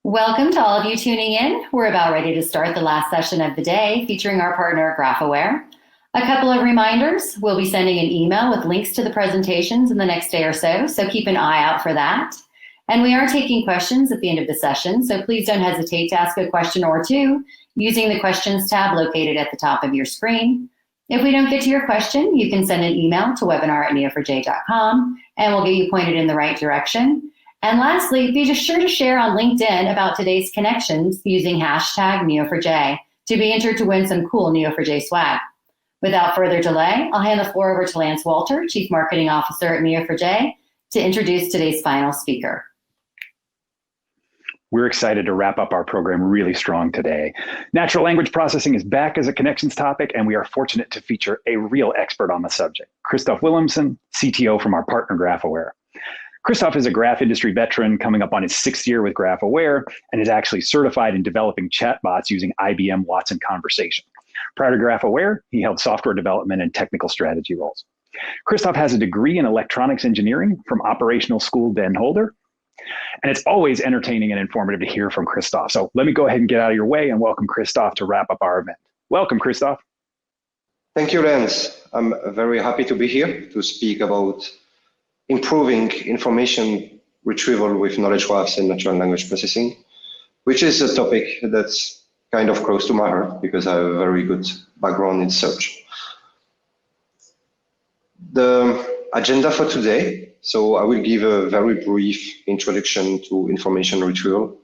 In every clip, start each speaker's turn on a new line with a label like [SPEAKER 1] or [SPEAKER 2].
[SPEAKER 1] Welcome to all of you tuning in. We're about ready to start the last session of the day featuring our partner GraphAware. A couple of reminders, we'll be sending an email with links to the presentations in the next day or so keep an eye out for that. And we are taking questions at the end of the session, so please don't hesitate to ask a question or two using the questions tab located at the top of your screen. If we don't get to your question, you can send an email to webinar@neo4j.com and we'll get you pointed in the right direction. And lastly, be just sure to share on LinkedIn about today's connections using hashtag Neo4j to be entered to win some cool Neo4j swag. Without further delay, I'll hand the floor over to Lance Walter, Chief Marketing Officer at Neo4j, to introduce today's final speaker.
[SPEAKER 2] We're excited to wrap up our program really strong today. Natural language processing is back as a connections topic, and we are fortunate to feature a real expert on the subject, Christophe Willemsen, CTO from our partner GraphAware. Christophe is a graph industry veteran coming up on his 6th year with GraphAware and is actually certified in developing chatbots using IBM Watson Conversation. Prior to GraphAware, he held software development and technical strategy roles. Christophe has a degree in electronics engineering from Operational School Den Holder, and it's always entertaining and informative to hear from Christophe. So let me go ahead and get out of your way and welcome Christophe to wrap up our event. Welcome, Christophe.
[SPEAKER 3] Thank you, Lance. I'm very happy to be here to speak about improving information retrieval with knowledge graphs and natural language processing, which is a topic that's kind of close to my heart because I have a very good background in search. The agenda for today, so I will give a very brief introduction to information retrieval.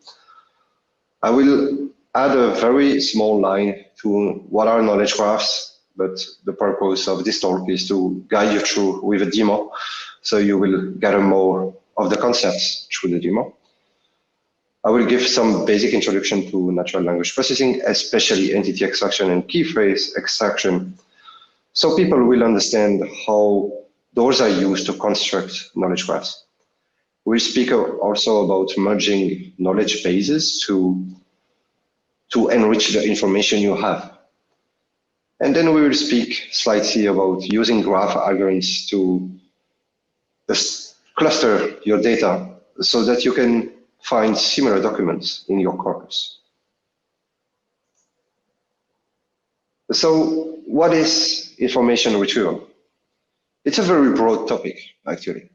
[SPEAKER 3] I will add a very small line to what are knowledge graphs, but the purpose of this talk is to guide you through with a demo, so you will gather more of the concepts through the demo. I will give some basic introduction to natural language processing, especially entity extraction and key phrase extraction, so people will understand how those are used to construct knowledge graphs. We'll speak also about merging knowledge bases to enrich the information you have. And then we will speak slightly about using graph algorithms to cluster your data so that you can find similar documents in your corpus. So what is information retrieval? It's a very broad topic, actually.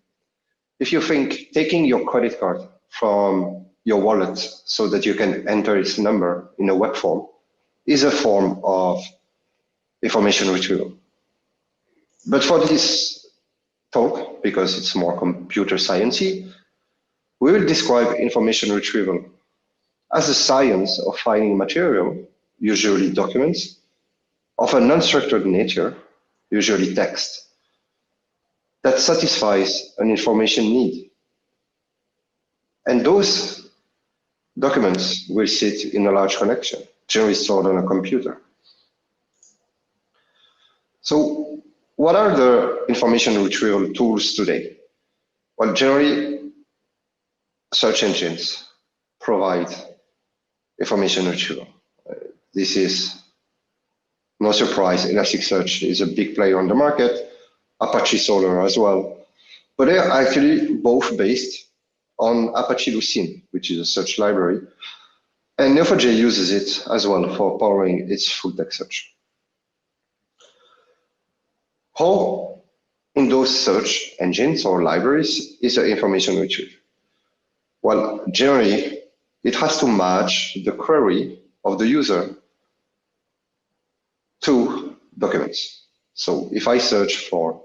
[SPEAKER 3] If you think taking your credit card from your wallet so that you can enter its number in a web form is a form of information retrieval. But for this talk, because it's more computer sciencey, we will describe information retrieval as the science of finding material, usually documents, of an unstructured nature, usually text, that satisfies an information need. And those documents will sit in a large collection, generally stored on a computer. So what are the information retrieval tools today? Well, generally, search engines provide information retrieval. This is no surprise. Elasticsearch is a big player on the market, Apache Solr as well. But they are actually both based on Apache Lucene, which is a search library. And Neo4j uses it as well for powering its full text search. How in those search engines or libraries is the information retrieved? Well, generally, it has to match the query of the user to documents. So if I search for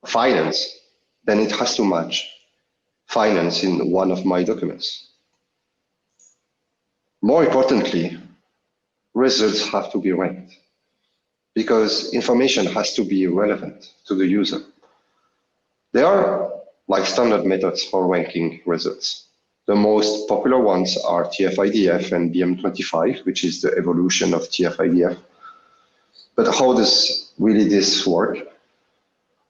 [SPEAKER 3] finance, then it has to match finance in one of my documents. More importantly, results have to be ranked, because information has to be relevant to the user. There are like standard methods for ranking results. The most popular ones are TF-IDF and BM25, which is the evolution of TF-IDF. But how does really this work?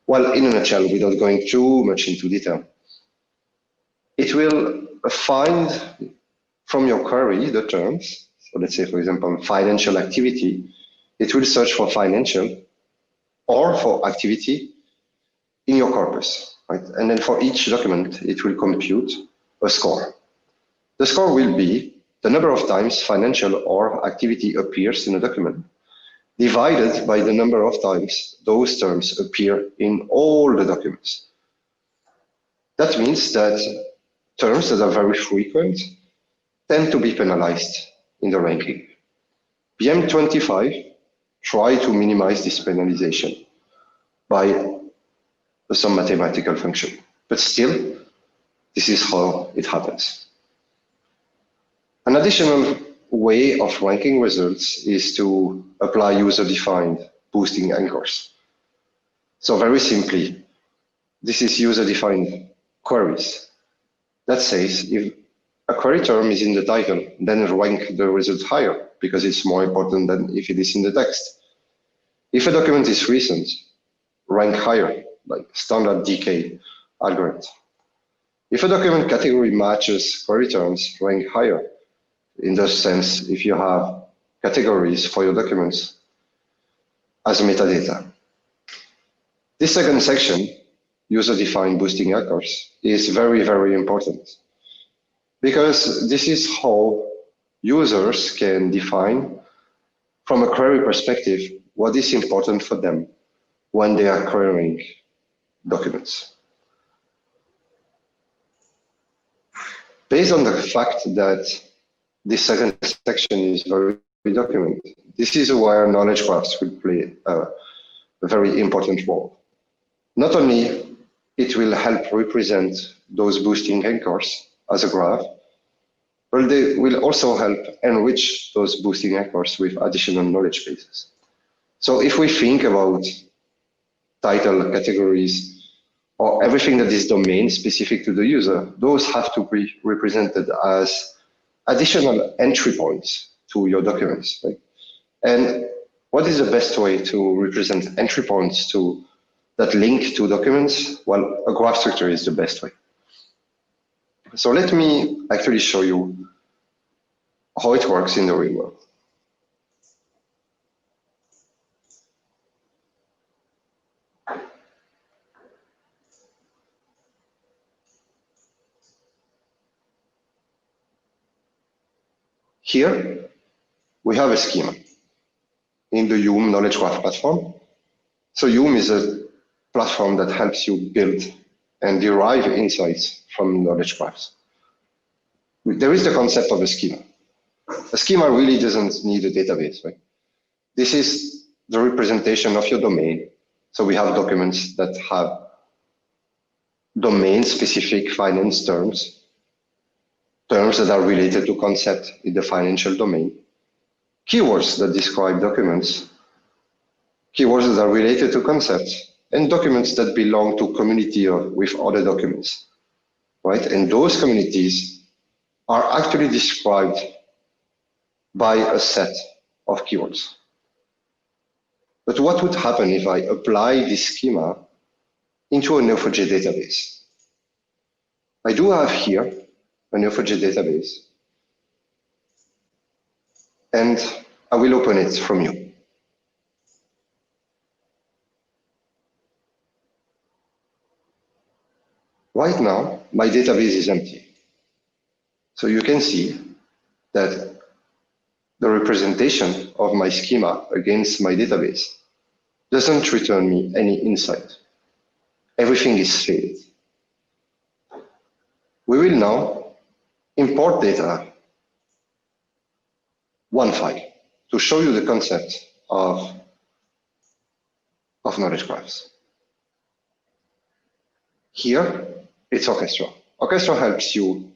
[SPEAKER 3] Well, in a nutshell, without going too much into detail, it will find from your query the terms. So let's say, for example, financial activity. It will search for financial or for activity in your corpus, right? And then for each document, it will compute a score. The score will be the number of times financial or activity appears in a document, divided by the number of times those terms appear in all the documents. That means that terms that are very frequent tend to be penalized in the ranking. BM25 try to minimize this penalization by some mathematical function, but still, this is how it happens. An additional way of ranking results is to apply user-defined boosting anchors. So very simply, this is user-defined queries. That says if a query term is in the title, then rank the result higher because it's more important than if it is in the text. If a document is recent, rank higher, like standard decay algorithm. If a document category matches query terms, rank higher. In the sense, if you have categories for your documents as metadata. This second section, user-defined boosting anchors, is very, very important because this is how users can define, from a query perspective, what is important for them when they are querying documents. Based on the fact that this second section is very documented, this is where knowledge graphs will play a very important role. Not only it will help represent those boosting anchors as a graph, but they will also help enrich those boosting anchors with additional knowledge bases. So if we think about title, categories, or everything that is domain specific to the user, those have to be represented as additional entry points to your documents. Right? And what is the best way to represent entry points to that link to documents? Well, a graph structure is the best way. So let me actually show you how it works in the real world. Here, we have a schema in the Yum Knowledge Graph platform. So Yum is a platform that helps you build and derive insights from knowledge graphs. There is the concept of a schema. A schema really doesn't need a database, right? This is the representation of your domain. So we have documents that have domain-specific finance terms, terms that are related to concept in the financial domain, keywords that describe documents, keywords that are related to concepts, and documents that belong to community or with other documents, right? And those communities are actually described by a set of keywords. But what would happen if I apply this schema into a Neo4j database? I do have here a Neo4j database, and I will open it from you. Right now, my database is empty. So you can see that the representation of my schema against my database doesn't return me any insight. Everything is faded. We will now import data, one file, to show you the concept of knowledge graphs. Here, it's Orchestra. Orchestra helps you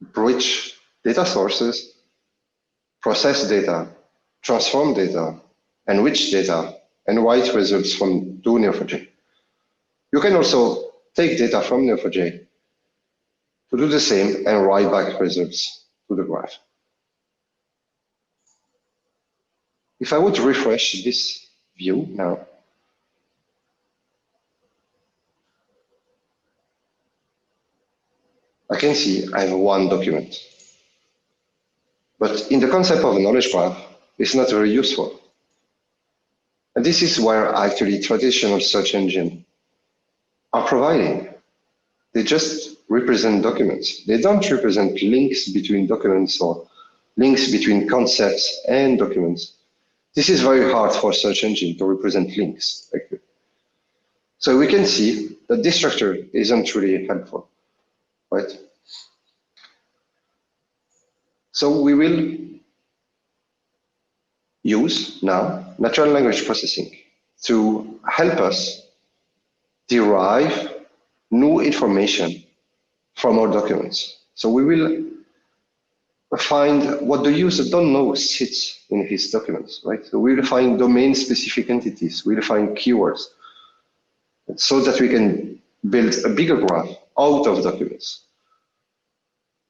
[SPEAKER 3] bridge data sources, process data, transform data, enrich data, and write results from to Neo4j. You can also take data from Neo4j to do the same and write back results to the graph. If I would refresh this view now, I can see I have one document. But in the concept of a knowledge graph, it's not very useful. And this is where actually traditional search engines are providing. They just represent documents. They don't represent links between documents or links between concepts and documents. This is very hard for search engine to represent links. So we can see that this structure isn't really helpful, right? So we will use now natural language processing to help us derive new information from our documents. So we will find what the user don't know sits in his documents, right? So we'll find domain-specific entities, we'll find keywords, so that we can build a bigger graph out of documents,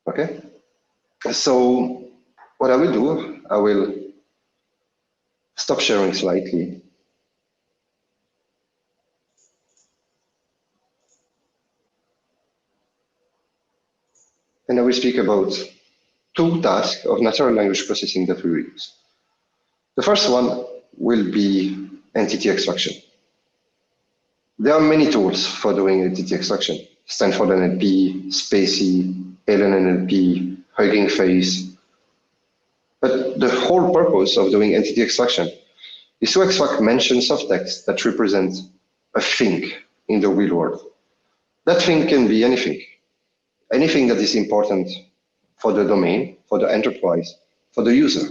[SPEAKER 3] okay? So what I will do, I will stop sharing slightly. And I will speak about two tasks of natural language processing that we will use. The first one will be entity extraction. There are many tools for doing entity extraction. Stanford NLP, Spacey, LNNLP, Hugging Face. But the whole purpose of doing entity extraction is to extract mentions of text that represent a thing in the real world. That thing can be anything. Anything that is important for the domain, for the enterprise, for the user.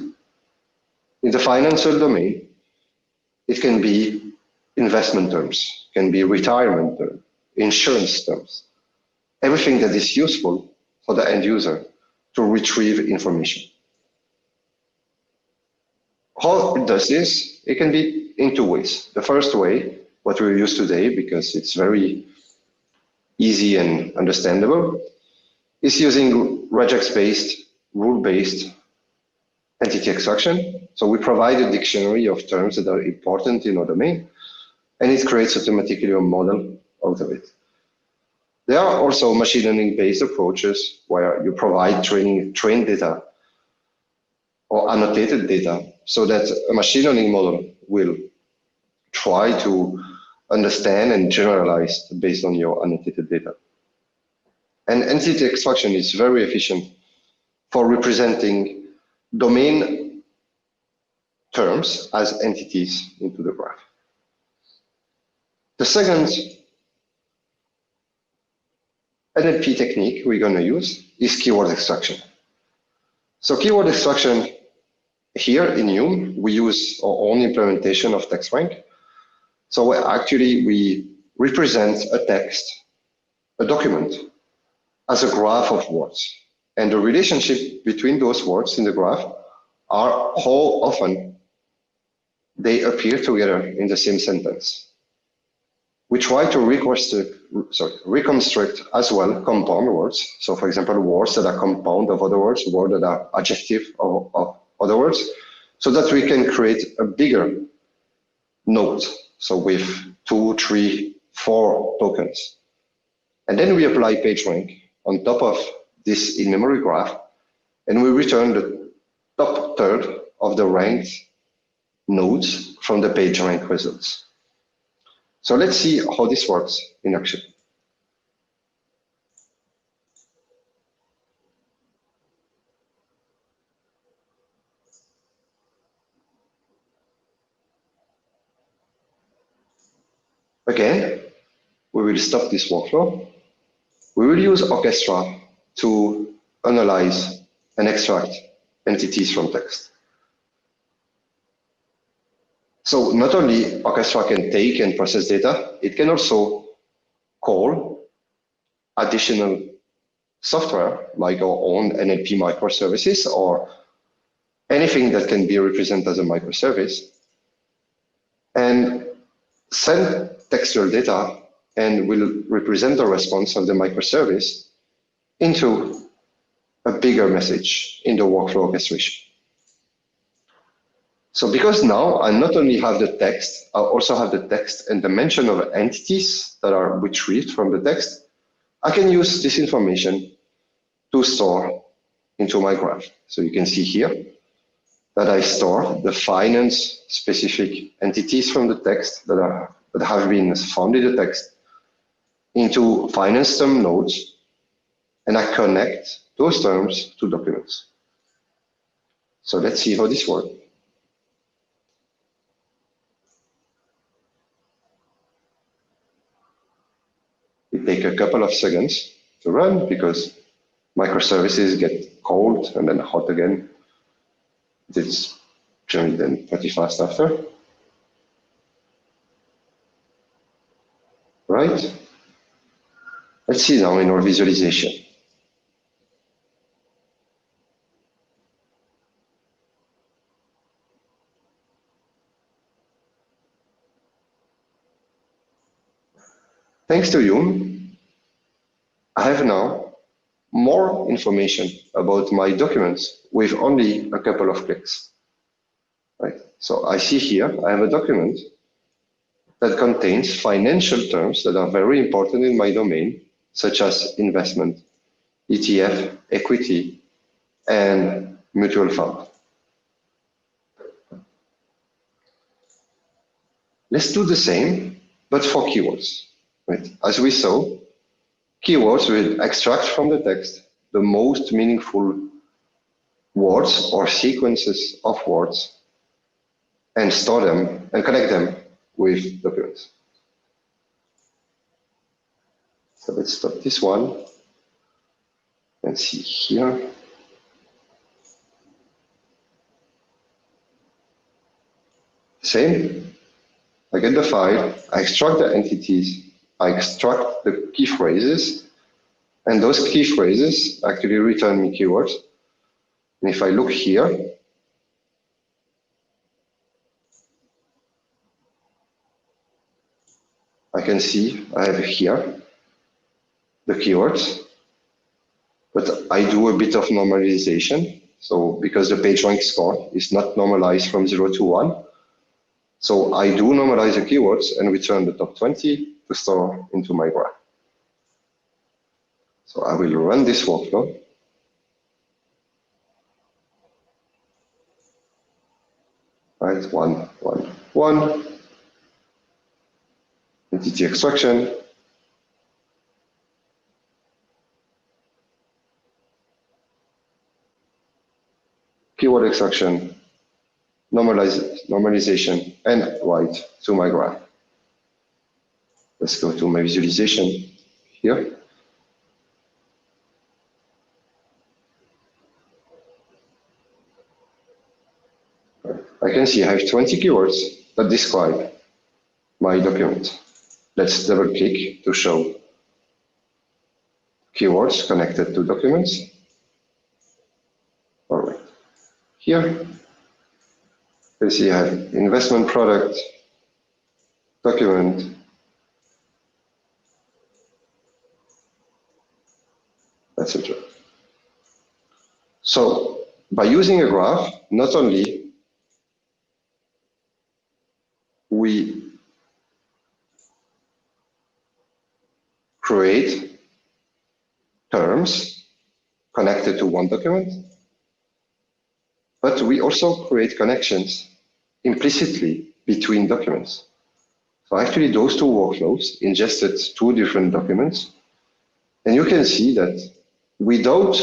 [SPEAKER 3] In the financial domain, it can be investment terms, can be retirement terms, insurance terms, everything that is useful for the end user to retrieve information. How it does this? It can be in two ways. The first way, what we use today, because it's very easy and understandable, is using regex-based, rule-based entity extraction. So we provide a dictionary of terms that are important in our domain, and it creates automatically a model out of it. There are also machine learning-based approaches where you provide trained data or annotated data so that a machine learning model will try to understand and generalize based on your annotated data. And entity extraction is very efficient for representing domain terms as entities into the graph. The second NLP technique we're going to use is keyword extraction. So keyword extraction, here in Hume, we use our own implementation of text rank. So actually we represent a text, a document, as a graph of words. And the relationship between those words in the graph are how often they appear together in the same sentence. We try to reconstruct as well compound words. So for example, words that are compound of other words, words that are adjective of other words, so that we can create a bigger node. So with 2, 3, 4 tokens. And then we apply PageRank on top of this in-memory graph, and we return the top third of the ranked nodes from the PageRank results. So let's see how this works in action. Again, we will stop this workflow. We will use Orchestra to analyze and extract entities from text. So not only Orchestra can take and process data, it can also call additional software like our own NLP microservices or anything that can be represented as a microservice and send textual data and will represent the response of the microservice into a bigger message in the workflow orchestration. So because now I not only have the text, I also have the text and the mention of entities that are retrieved from the text, I can use this information to store into my graph. So you can see here that I store the finance specific entities from the text that have been found in the text into finance term nodes and I connect those terms to documents. So let's see how this works. It takes a couple of seconds to run because microservices get cold and then hot again. It's generally then pretty fast after. Right? Let's see now in our visualization. Thanks to you, I have now more information about my documents with only a couple of clicks. Right? So I see here, I have a document that contains financial terms that are very important in my domain, such as investment, ETF, equity, and mutual fund. Let's do the same, but for keywords. Right? As we saw, keywords will extract from the text the most meaningful words or sequences of words and store them and connect them with documents. So let's stop this one and see here. Same. I get the file, I extract the entities, I extract the key phrases, and those key phrases actually return me keywords. And if I look here, I can see I have here the keywords, but I do a bit of normalization. So because the PageRank score is not normalized from 0 to 1, so I do normalize the keywords and return the top 20 to store into my graph. So I will run this workflow. Right, 1, 1, 1. Entity extraction. Keyword extraction. Normalization, and write to my graph. Let's go to my visualization here. I can see I have 20 keywords that describe my document. Let's double click to show keywords connected to documents. All right. Here, you see I have investment product, document, etc. So by using a graph, not only we create terms connected to one document, but we also create connections implicitly between documents. So actually those two workflows ingested two different documents, and you can see that without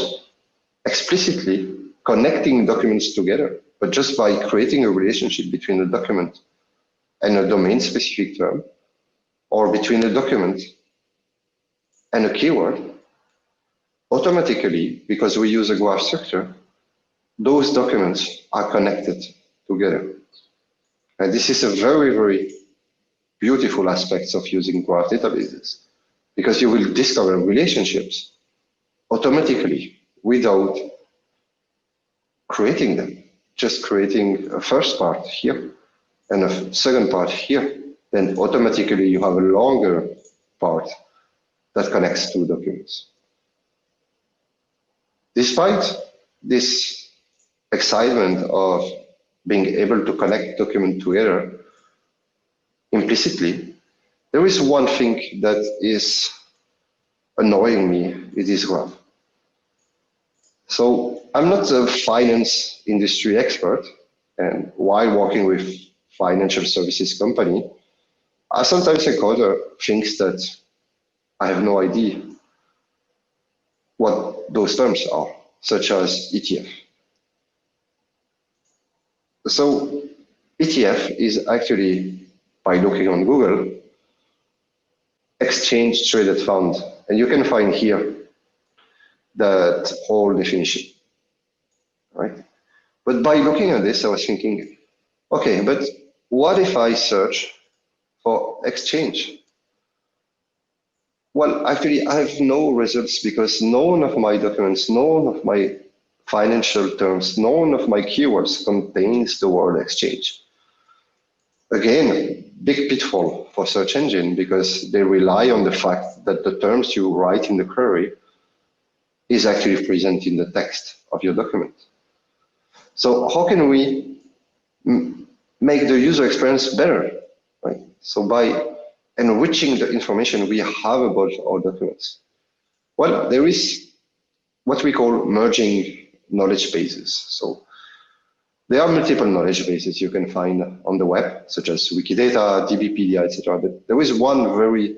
[SPEAKER 3] explicitly connecting documents together, but just by creating a relationship between a document and a domain-specific term, or between a document and a keyword, automatically, because we use a graph structure, those documents are connected together. And this is a very, very beautiful aspect of using graph databases, because you will discover relationships automatically without creating them, just creating a first part here and a second part here, then automatically you have a longer part that connects two documents. Despite this excitement of being able to connect documents together implicitly, there is one thing that is annoying me in this graph. So I'm not a finance industry expert, and while working with financial services company, I sometimes encounter things that I have no idea what those terms are, such as ETF. So ETF is actually, by looking on Google, exchange traded fund. And you can find here that whole definition, right? But by looking at this, I was thinking, okay, but what if I search for exchange? Well, actually, I have no results because none of my documents, none of my financial terms, none of my keywords contains the word exchange. Again, big pitfall for search engine because they rely on the fact that the terms you write in the query is actually present in the text of your document. So how can we make the user experience better, right? So by enriching the information we have about our documents. Well, there is what we call merging knowledge bases. So there are multiple knowledge bases you can find on the web, such as Wikidata, DBpedia, etc. But there is one very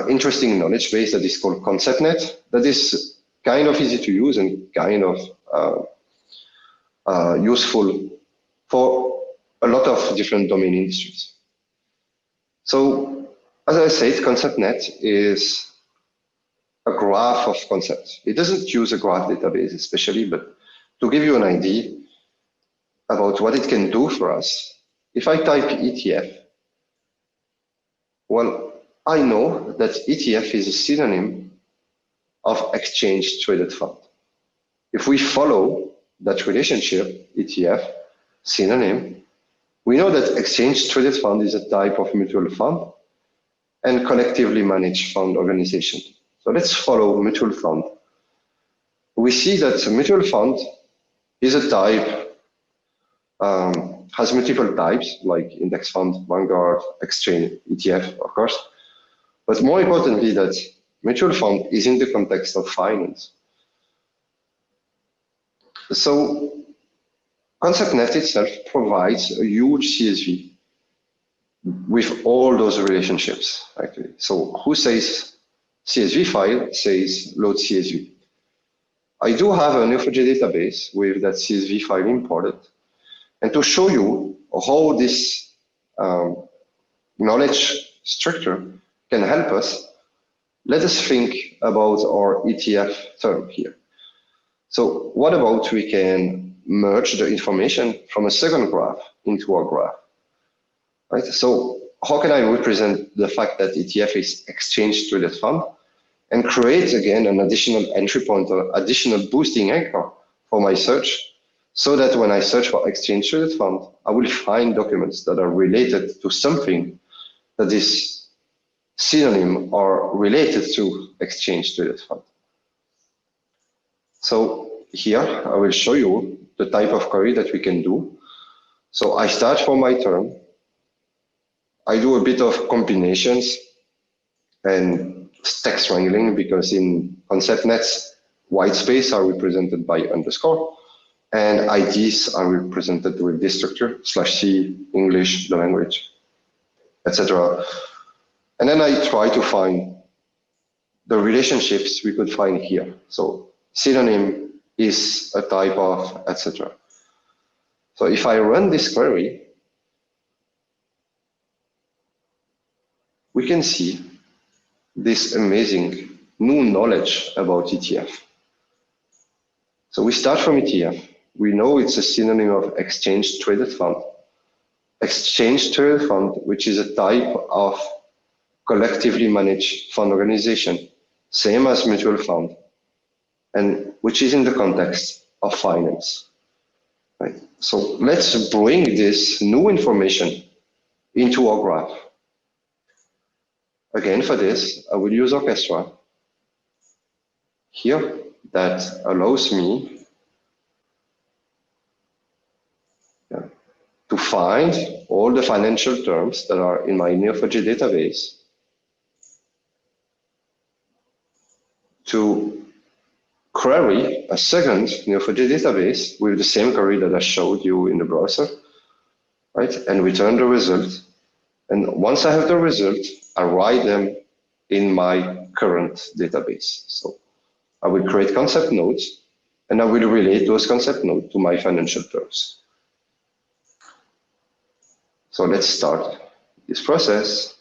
[SPEAKER 3] interesting knowledge base that is called ConceptNet that is kind of easy to use and kind of useful for a lot of different domain industries. So, as I said, ConceptNet is a graph of concepts. It doesn't use a graph database especially, but to give you an idea about what it can do for us, if I type ETF, well, I know that ETF is a synonym of exchange traded fund. If we follow that relationship, ETF, synonym, we know that exchange traded fund is a type of mutual fund and collectively managed fund organization. So let's follow mutual fund. We see that a mutual fund is a type, has multiple types like index fund, Vanguard, exchange, ETF, of course. But more importantly, that mutual fund is in the context of finance. So ConceptNet itself provides a huge CSV with all those relationships, actually. So who says CSV file says load CSV. I do have a Neo4j database with that CSV file imported. And to show you how this knowledge structure can help us, let us think about our ETF term here. So what about we can merge the information from a second graph into our graph, right? So how can I represent the fact that ETF is exchange traded fund and create again an additional entry point or additional boosting anchor for my search so that when I search for exchange traded fund, I will find documents that are related to something that is synonym or related to exchange traded fund. So here I will show you the type of query that we can do. So I start for my term. I do a bit of combinations and text wrangling because in ConceptNet's white space are represented by underscore and IDs are represented with this structure /C, English, the language, etc. And then I try to find the relationships we could find here. So synonym is a type of, etc. So if I run this query, we can see this amazing new knowledge about ETF. So we start from ETF. We know it's a synonym of exchange traded fund. Exchange traded fund, which is a type of collectively managed fund organization, same as mutual fund, and which is in the context of finance. Right? So let's bring this new information into our graph. Again, for this, I will use Orchestra here that allows me to find all the financial terms that are in my Neo4j database, to query a second Neo4j database with the same query that I showed you in the browser, right? And return the result. And once I have the result, I write them in my current database. So I will create concept nodes, and I will relate those concept nodes to my financial terms. So let's start this process.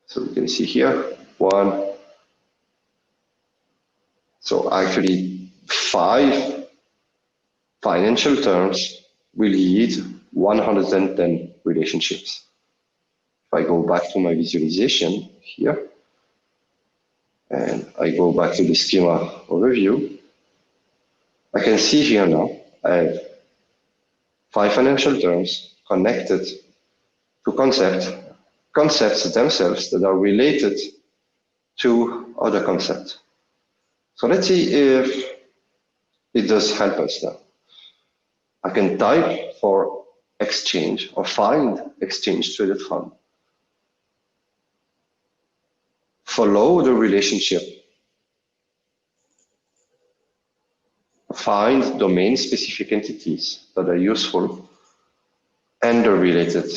[SPEAKER 3] So you can see here, 1. So actually 5 financial terms will yield 110 relationships. If I go back to my visualization here, and I go back to the schema overview, I can see here now I have 5 financial terms connected to concepts themselves that are related to other concepts. So let's see if it does help us now. I can type for exchange or find exchange traded fund. Follow the relationship. Find domain-specific entities that are useful and the related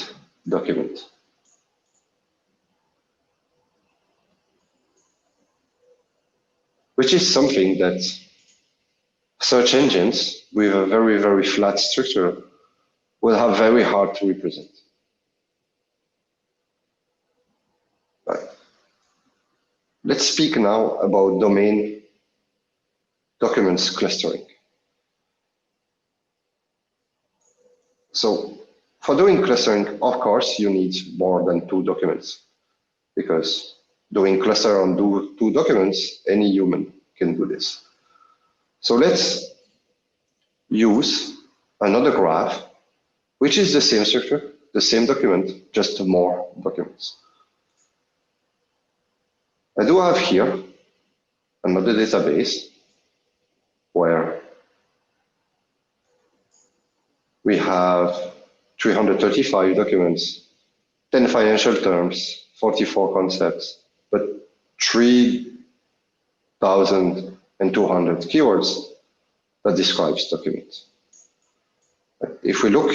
[SPEAKER 3] document. Which is something that search engines with a very, very flat structure will have very hard to represent. Right. Let's speak now about domain documents clustering. So for doing clustering, of course, you need more than 2 documents, because doing cluster on 2 documents, any human can do this. So let's use another graph, which is the same structure, the same document, just more documents. I do have here another database where we have 335 documents, 10 financial terms, 44 concepts, but 3,200 keywords that describes documents. If we look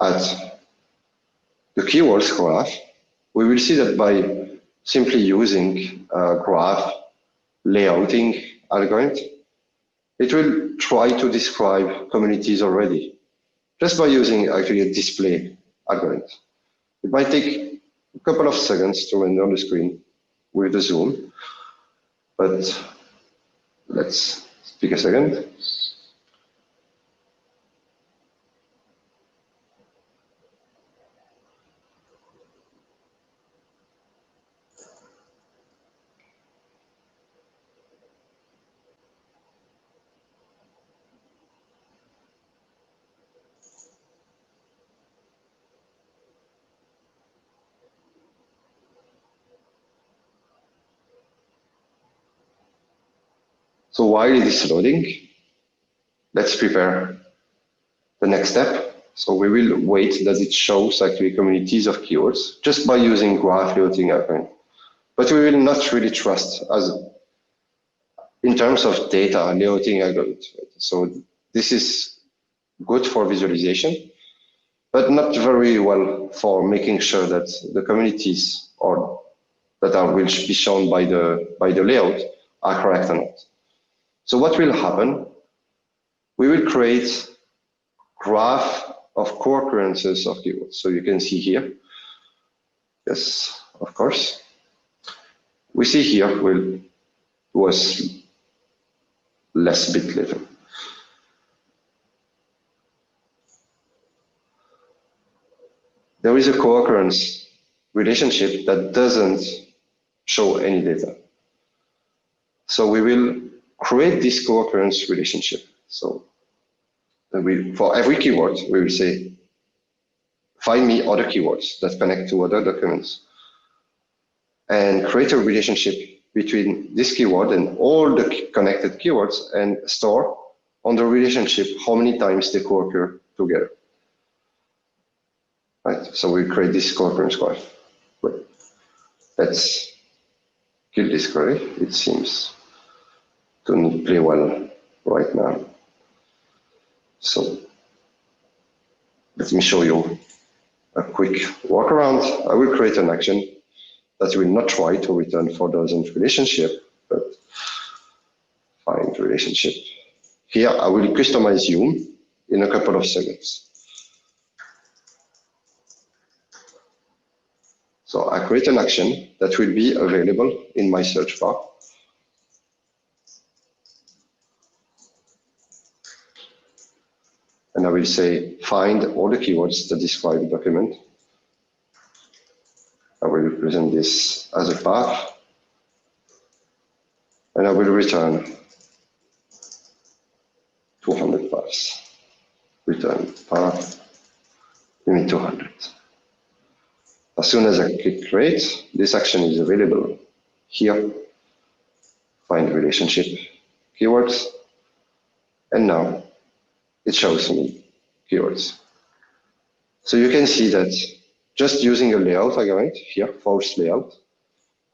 [SPEAKER 3] at the keywords graph, we will see that by simply using a graph layouting algorithm, it will try to describe communities already, just by using actually a display algorithm. It might take a couple of seconds to render on the screen with the zoom, but let's speak a second. So while it is loading, let's prepare the next step. So we will wait that it shows actually communities of keywords just by using graph layouting algorithm. But we will not really trust as in terms of data layouting algorithm. So this is good for visualization, but not very well for making sure that the communities or that will be shown by the layout are correct or not. So what will happen? We will create graph of co-occurrences of keywords. So you can see here, yes, of course. We see here was less bit later. There is a co-occurrence relationship that doesn't show any data. So we will create this co-occurrence relationship. So for every keyword, we will say, find me other keywords that connect to other documents, and create a relationship between this keyword and all the connected keywords, and store on the relationship how many times they co-occur together. Right, so we create this co-occurrence graph. Wait, let's kill this query. It seems to not play well right now. So let me show you quick workaround. I will create an action that will not try to return for doesn't relationship, but find relationship. Here, I will customize you in a couple of seconds. So I create an action that will be available in my search bar. And I will say, find all the keywords that describe the document. I will represent this as a path. And I will return 200 paths. Return path, limit 200. As soon as I click create, this action is available here. Find relationship keywords. And now it shows me keywords. So you can see that just using a layout argument here, false layout,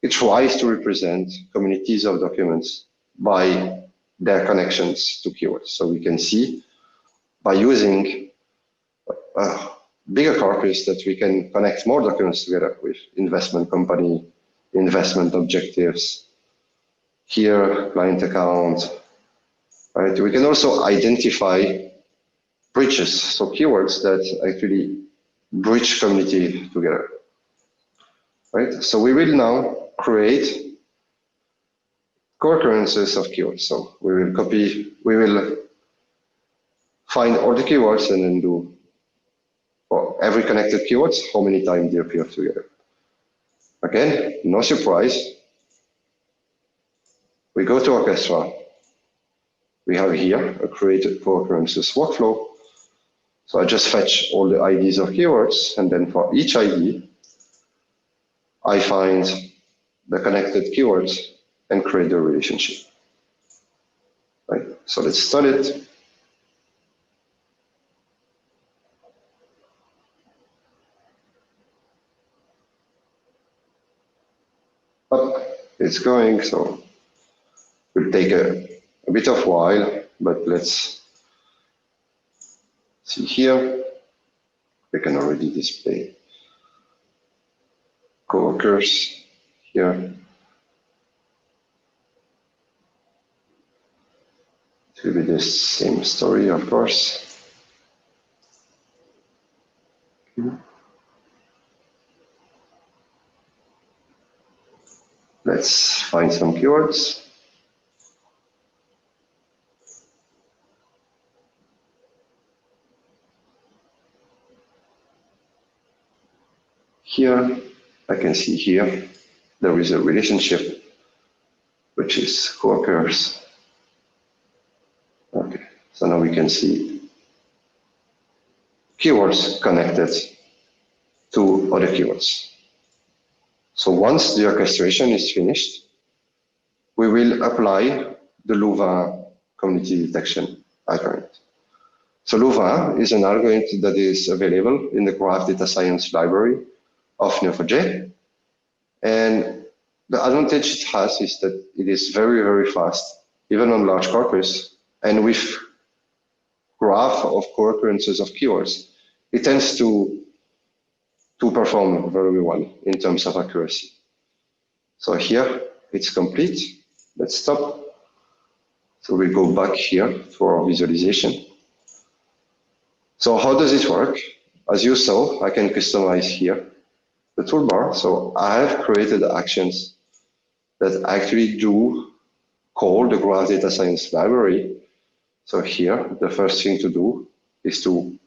[SPEAKER 3] it tries to represent communities of documents by their connections to keywords. So we can see by using a bigger corpus that we can connect more documents together with investment company, investment objectives, here, client account. Right? We can also identify bridges, so keywords that actually bridge community together. Right? So we will now create co-occurrences of keywords. So we will find all the keywords and then do for every connected keywords, how many times they appear together. Again, no surprise. We go to Orchestra. We have here a created co-occurrences workflow. So I just fetch all the IDs of keywords, and then for each ID, I find the connected keywords and create a relationship. Right? So let's start it. Up, it's going, so it will take a bit of while, but let's see here. We can already display co-occurs here. It will be the same story, of course. Let's find some keywords. Here, I can see here, there is a relationship, which is co-occurs. Okay, so now we can see keywords connected to other keywords. So once the orchestration is finished, we will apply the Louvain community detection algorithm. So Louvain is an algorithm that is available in the Graph Data Science library of Neo4j. And the advantage it has is that it is very, very fast, even on large corpus. And with graph of co-occurrences of keywords, it tends to perform very well in terms of accuracy. So here it's complete. Let's stop. So we go back here for our visualization. So how does it work? As you saw, I can customize here the toolbar. So I have created actions that actually do call the Graph Data Science library. So here, the first thing to do is to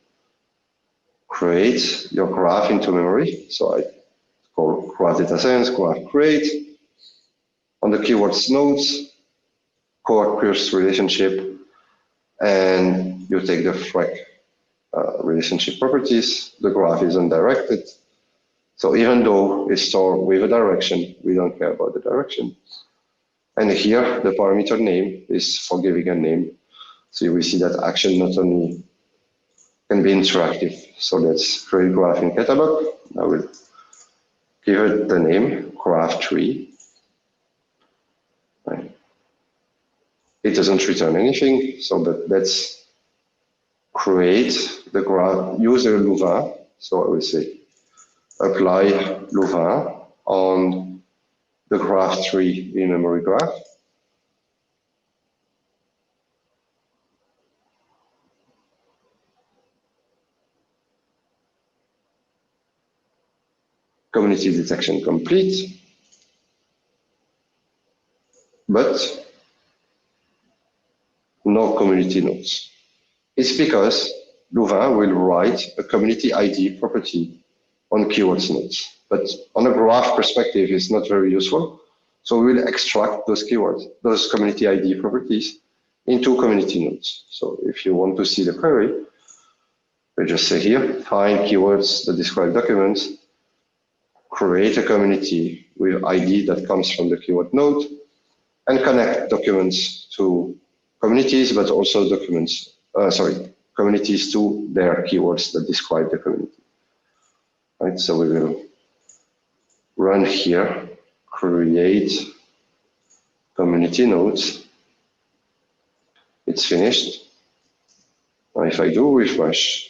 [SPEAKER 3] create your graph into memory. So I call Graph Data Science, graph create. On the keywords nodes, co-occurs relationship, and you take the frag relationship properties. The graph is undirected. So even though it's stored with a direction, we don't care about the direction. And here, the parameter name is for giving a name. So you will see that action not only can be interactive. So let's create graph in catalog. I will give it the name graph tree. Right. It doesn't return anything, so but let's create the graph, use the Louvain. So I will say apply Louvain on the graph tree in memory graph. Community detection complete, but no community nodes. It's because Louvain will write a community ID property on keywords nodes, but on a graph perspective, it's not very useful. So we will extract those keywords, those community ID properties into community nodes. So if you want to see the query, we just say here, find keywords that describe documents, create a community with ID that comes from the keyword node, and connect documents to communities, but also communities to their keywords that describe the community. Right, so we will run here, create community nodes. It's finished. Now if I do refresh,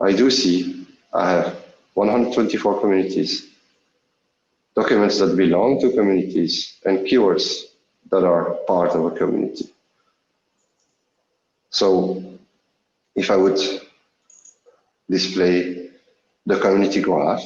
[SPEAKER 3] I do see I have 124 communities, documents that belong to communities, and keywords that are part of a community. So if I would display the community graph,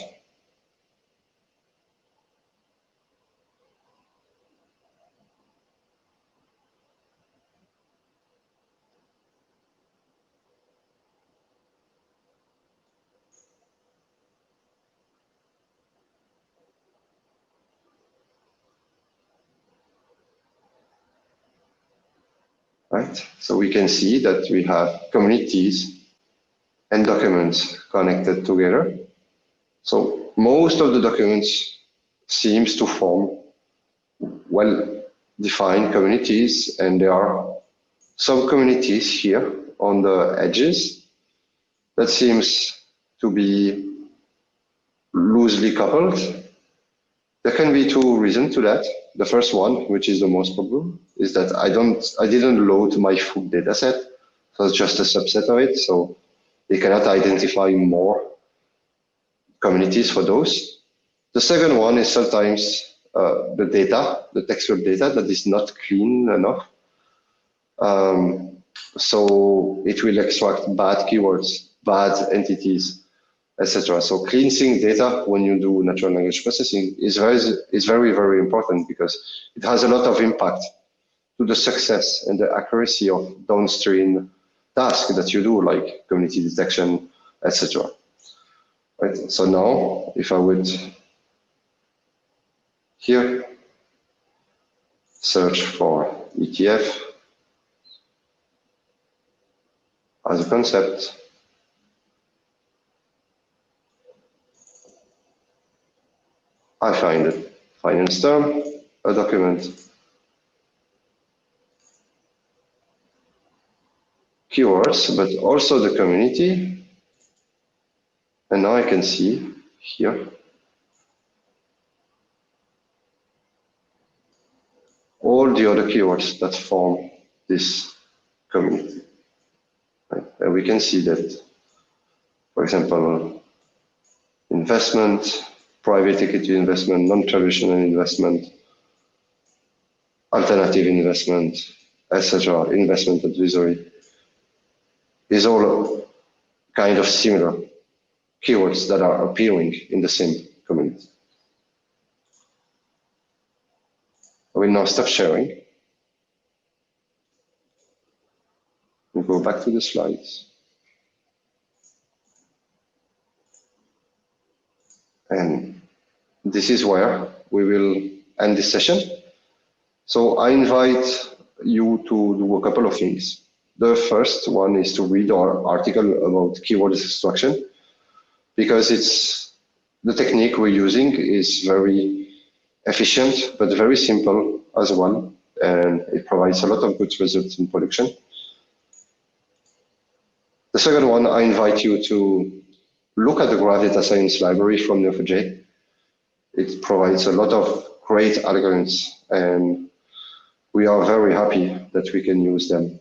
[SPEAKER 3] right? So we can see that we have communities and documents connected together. So most of the documents seems to form well-defined communities, and there are some communities here on the edges that seems to be loosely coupled. There can be two reasons to that. The first one, which is the most probable, is that I didn't load my full data set, so it's just a subset of it. So they cannot identify more communities for those. The second one is sometimes the data, the textual data that is not clean enough. So it will extract bad keywords, bad entities, etc. So cleansing data when you do natural language processing is very, very important, because it has a lot of impact to the success and the accuracy of downstream tasks that you do, like community detection, etc. Right. So now, if I would here search for ETF as a concept, I find it. Finance term, a document, keywords, but also the community. And now I can see here all the other keywords that form this community. Right? And we can see that, for example, investment, private equity investment, non-traditional investment, alternative investment, etc., investment advisory, is all kind of similar keywords that are appearing in the same community. I will now stop sharing. We'll go back to the slides. And this is where we will end this session. So I invite you to do a couple of things. The first one is to read our article about keyword extraction, because it's the technique we're using is very efficient, but very simple as well. And it provides a lot of good results in production. The second one, I invite you to look at the Graph Data Science library from Neo4j. It provides a lot of great algorithms, and we are very happy that we can use them.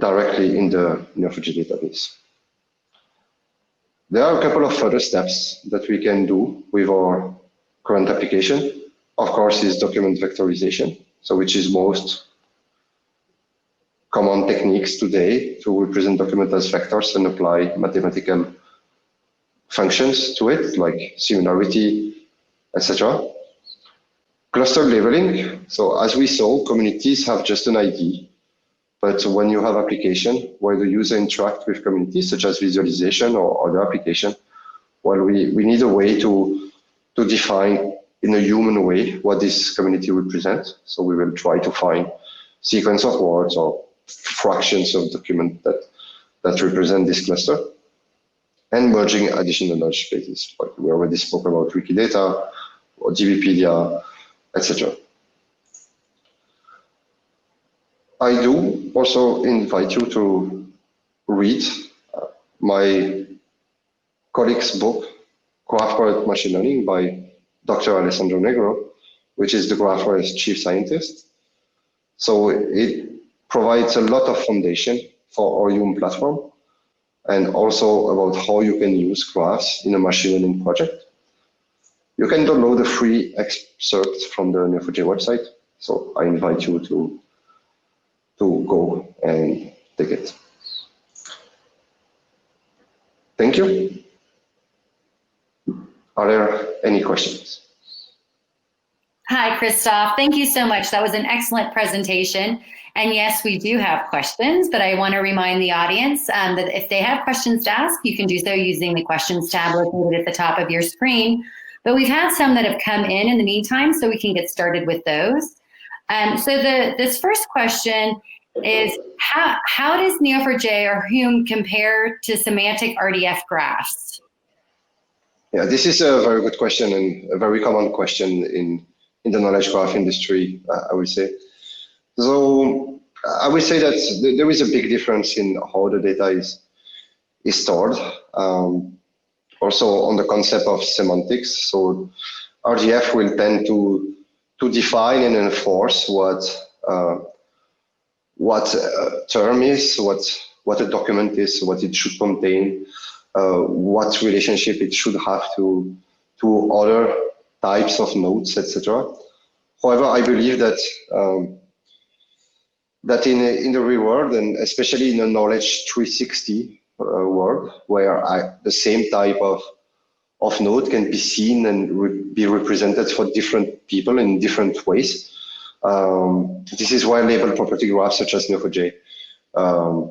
[SPEAKER 3] directly in the Neo4j database. There are a couple of further steps that we can do with our current application. Of course, is document vectorization, so which is most common techniques today to represent document as vectors and apply mathematical functions to it, like similarity, etc. Cluster labeling. So as we saw, communities have just an ID, but when you have application where the user interact with communities, such as visualization or other application, well, we need a way to define in a human way what this community represents. So we will try to find sequence of words or fractions of document that represent this cluster, and merging additional knowledge bases. Like we already spoke about Wikidata or DBpedia, etc. I do also invite you to read my colleague's book, GraphAware Machine Learning by Dr. Alessandro Negro, which is the GraphAware's chief scientist. So it provides a lot of foundation for our Hume platform, and also about how you can use graphs in a machine learning project. You can download a free excerpt from the Neo4j website, so I invite you to go and take it. Thank you. Are there any questions?
[SPEAKER 1] Hi, Christophe. Thank you so much. That was an excellent presentation. And yes, we do have questions, but I want to remind the audience that if they have questions to ask, you can do so using the questions tab located at the top of your screen. But we've had some that have come in the meantime, so we can get started with those. So this first question is, how does Neo4j or Hume compare to semantic RDF graphs?
[SPEAKER 3] Yeah, this is a very good question and a very common question in the knowledge graph industry, I would say. So I would say that there is a big difference in how the data is stored. Also on the concept of semantics. So RDF will tend to define and enforce what a term is, what a document is, what it should contain, what relationship it should have to other types of nodes, etc. However, I believe that that in the real world, and especially in a knowledge 360 world, where the same type of node can be seen and be represented for different people in different ways. This is why labeled property graphs such as Neo4j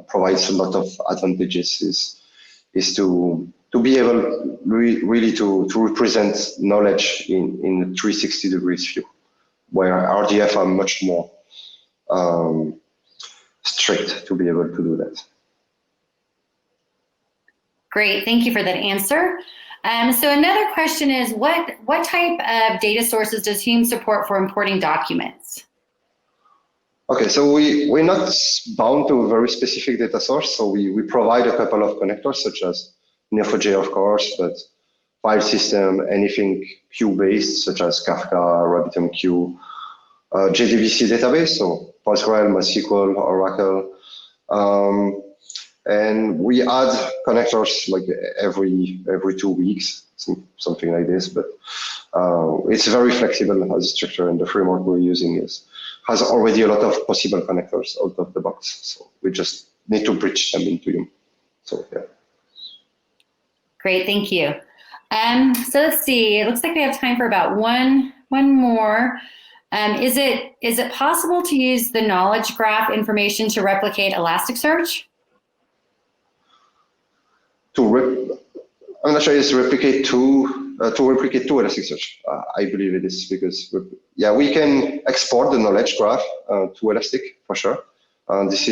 [SPEAKER 3] provides a lot of advantages. Is to be able really to represent knowledge in a 360 degrees view, where RDF are much more strict to be able to do that.
[SPEAKER 1] Great, thank you for that answer. So another question is, what type of data sources does Hume support for importing documents?
[SPEAKER 3] Okay, so we're not bound to a very specific data source, so we provide a couple of connectors, such as Neo4j, of course, but file system, anything queue-based, such as Kafka, RabbitMQ, JDBC database, so PostgreSQL, MySQL, Oracle, and we add connectors like every 2 weeks, something like this. But it's very flexible as a structure, and the framework we're using has already a lot of possible connectors out of the box. So we just need to bridge them into Hume. So yeah.
[SPEAKER 1] Great, thank you. So let's see. It looks like we have time for about one more. Is it possible to use the knowledge graph information to replicate Elasticsearch?
[SPEAKER 3] I'm not sure it's replicate to replicate to Elasticsearch. I believe it is, because yeah, we can export the knowledge graph to Elastic for sure. This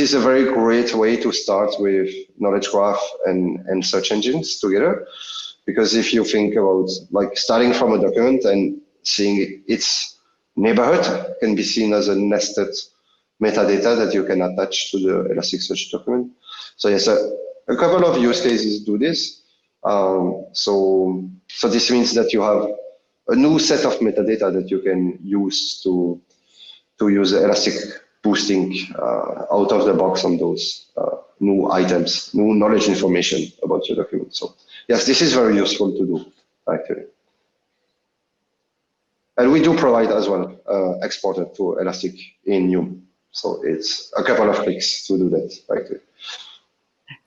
[SPEAKER 3] is a very great way to start with knowledge graph and search engines together, because if you think about like starting from a document and seeing its neighborhood can be seen as a nested metadata that you can attach to the Elasticsearch document. So yes, a couple of use cases do this. So this means that you have a new set of metadata that you can use to use Elastic boosting out of the box on those new items, new knowledge information about your document. So yes, this is very useful to do, actually. And we do provide as well exported to Elastic in Yum. So it's a couple of clicks to do that, actually.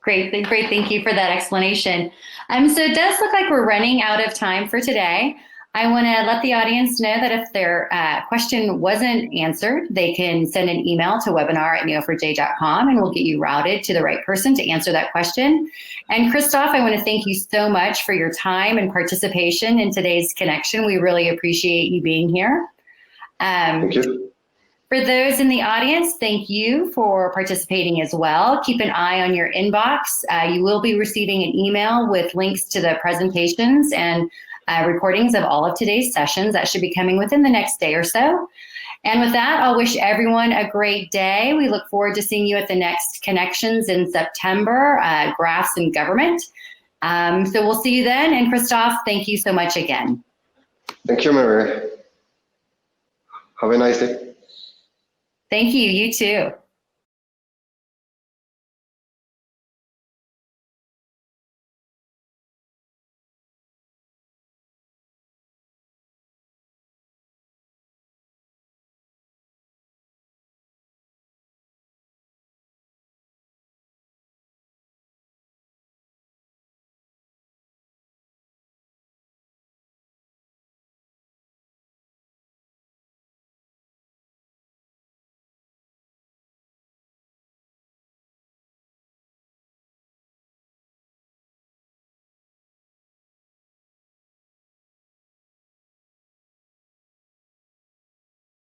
[SPEAKER 1] Great. Thank you for that explanation. So it does look like we're running out of time for today. I want to let the audience know that if their question wasn't answered, they can send an email to webinar@neo4j.com and we'll get you routed to the right person to answer that question. And Christophe, I want to thank you so much for your time and participation in today's connection. We really appreciate you being here.
[SPEAKER 3] Thank you.
[SPEAKER 1] For those in the audience, thank you for participating as well. Keep an eye on your inbox. You will be receiving an email with links to the presentations and recordings of all of today's sessions. That should be coming within the next day or so. And with that, I'll wish everyone a great day. We look forward to seeing you at the next Connections in September, Graphs and Government. So we'll see you then. And Christophe, thank you so much again.
[SPEAKER 3] Thank you, Mary. Have a nice day.
[SPEAKER 1] Thank you. You too.